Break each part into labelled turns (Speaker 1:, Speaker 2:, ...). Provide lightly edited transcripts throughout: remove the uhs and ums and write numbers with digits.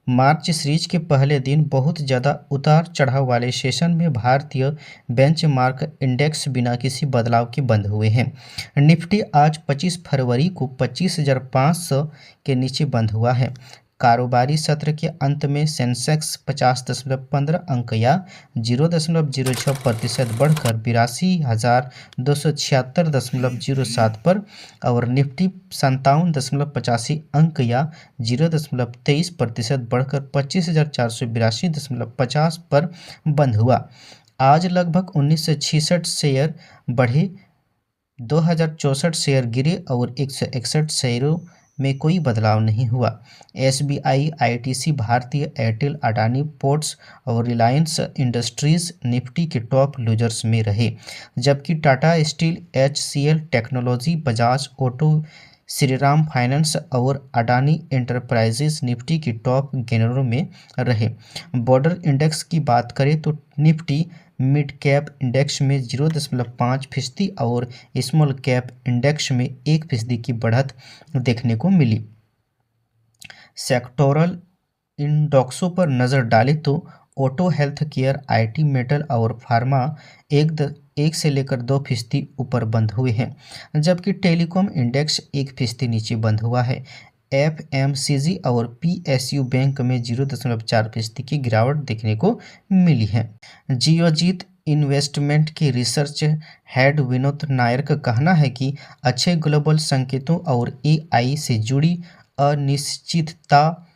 Speaker 1: मार्च series के पहले दिन बहुत ज़्यादा उतार चढ़ाव वाले सेशन में भारतीय बेंचमार्क इंडेक्स बिना किसी बदलाव के बंद हुए हैं। निफ्टी आज 25 फरवरी को 25,500 के नीचे बंद हुआ है। कारोबारी सत्र के अंत में सेंसेक्स 50.15 अंक या 0.06% बढ़कर 82,276.07 पर और निफ्टी 57.85 अंक या 0.23% बढ़कर 25,482.50 पर बंद हुआ। आज लगभग 1966 शेयर बढ़े, 2,064 शेयर गिरे और 161 शेयरों में कोई बदलाव नहीं हुआ। एसबीआई, आईटीसी, भारतीय एयरटेल, अडानी पोर्ट्स और रिलायंस इंडस्ट्रीज निफ्टी के टॉप लूजर्स में रहे, जबकि Tata steel, HCL technology, Bajaj auto, Shriram finance और अडानी एंटरप्राइजेज निफ्टी के टॉप गेनरों में रहे। बॉर्डर इंडेक्स की बात करें तो निफ्टी मिड कैप इंडेक्स में 0.5% और स्मॉल कैप इंडेक्स में 1% की बढ़त देखने को मिली। सेक्टोरल इंडेक्सों पर नज़र डालें तो auto, health care, IT, metal और फार्मा 1 से लेकर 2% ऊपर बंद हुए हैं, जबकि टेलीकॉम इंडेक्स 1% नीचे बंद हुआ है। एफएमसीजी और पीएसयू बैंक में 0.4% की गिरावट देखने को मिली है। जियोजीत इन्वेस्टमेंट के रिसर्च हेड विनोद नायर का कहना है कि अच्छे ग्लोबल संकेतों और एआई से जुड़ी अनिश्चितता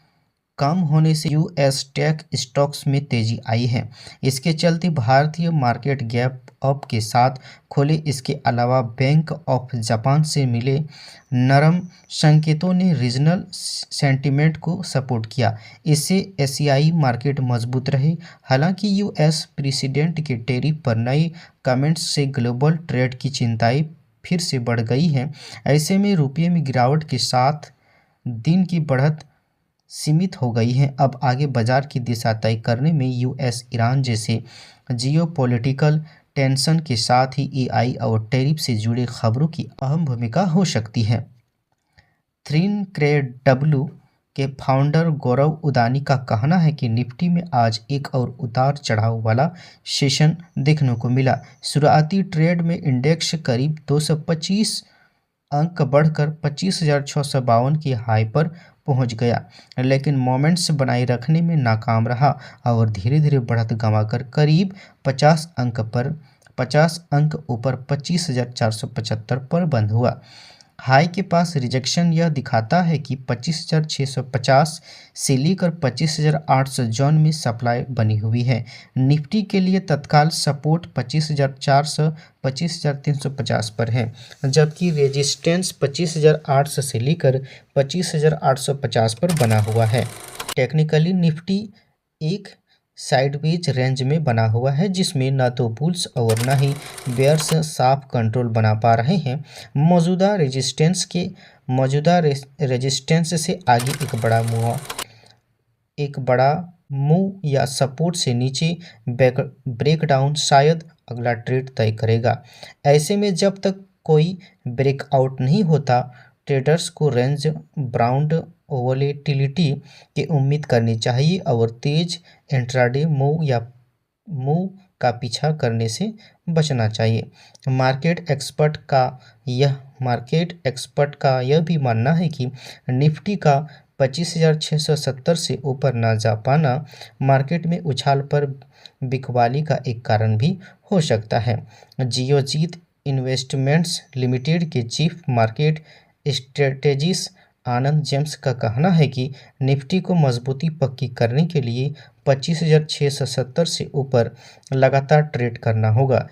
Speaker 1: कम होने से यूएस टेक स्टॉक्स में तेजी आई है। इसके चलते भारतीय मार्केट गैप अप के साथ खोले। इसके अलावा बैंक ऑफ जापान से मिले नरम संकेतों ने रीजनल सेंटीमेंट को सपोर्ट किया। इससे एशियाई मार्केट मजबूत रहे। हालांकि यूएस प्रेसिडेंट के टैरिफ पर नए कमेंट्स से ग्लोबल ट्रेड की चिंताएं फिर से बढ़ गई हैं। ऐसे में रुपये में गिरावट के साथ दिन की बढ़त सीमित हो गई है। अब आगे बाजार की दिशा तय करने में यूएस ईरान जैसे जियोपॉलिटिकल टेंशन के साथ ही एआई और टैरिफ से जुड़े खबरों की अहम भूमिका हो सकती है। थिंकरेडब्ल्यू के फाउंडर गौरव उदानी का कहना है कि निफ्टी में आज एक और उतार चढ़ाव वाला सेशन देखने को मिला। शुरुआती ट्रेड में इंडेक्स करीब 225 अंक बढ़कर 25,652 की हाई पर पहुंच गया, लेकिन मोमेंट्स बनाए रखने में नाकाम रहा और धीरे धीरे बढ़त गंवाकर करीब 50 अंक ऊपर 25,475 पर बंद हुआ। हाई के पास रिजेक्शन यह दिखाता है कि 25,650 से लेकर 25,800 जोन में सप्लाई बनी हुई है। निफ्टी के लिए तत्काल सपोर्ट 25,400 25,350 पर है, जबकि रेजिस्टेंस 25,800 से लेकर 25,850 पर बना हुआ है। टेक्निकली निफ्टी एक साइडवेज रेंज में बना हुआ है, जिसमें न तो बुल्स और न ही बेयर्स साफ कंट्रोल बना पा रहे हैं। मौजूदा रेजिस्टेंस से आगे एक बड़ा मूव या सपोर्ट से नीचे ब्रेकडाउन शायद अगला ट्रेड तय करेगा। ऐसे में जब तक कोई ब्रेकआउट नहीं होता, ट्रेडर्स को रेंज बाउंड वोलेटिलिटी की उम्मीद करनी चाहिए और तेज इंट्राडे मूव का पीछा करने से बचना चाहिए। मार्केट एक्सपर्ट का यह भी मानना है कि निफ्टी का 25,670 से ऊपर ना जा पाना मार्केट में उछाल पर बिकवाली का एक कारण भी हो सकता है। जियोजीत इन्वेस्टमेंट्स लिमिटेड के चीफ मार्केट स्ट्रेटेजिस्ट आनंद जेम्स का कहना है कि निफ्टी को मजबूती पक्की करने के लिए 25,670 से ऊपर लगातार ट्रेड करना होगा।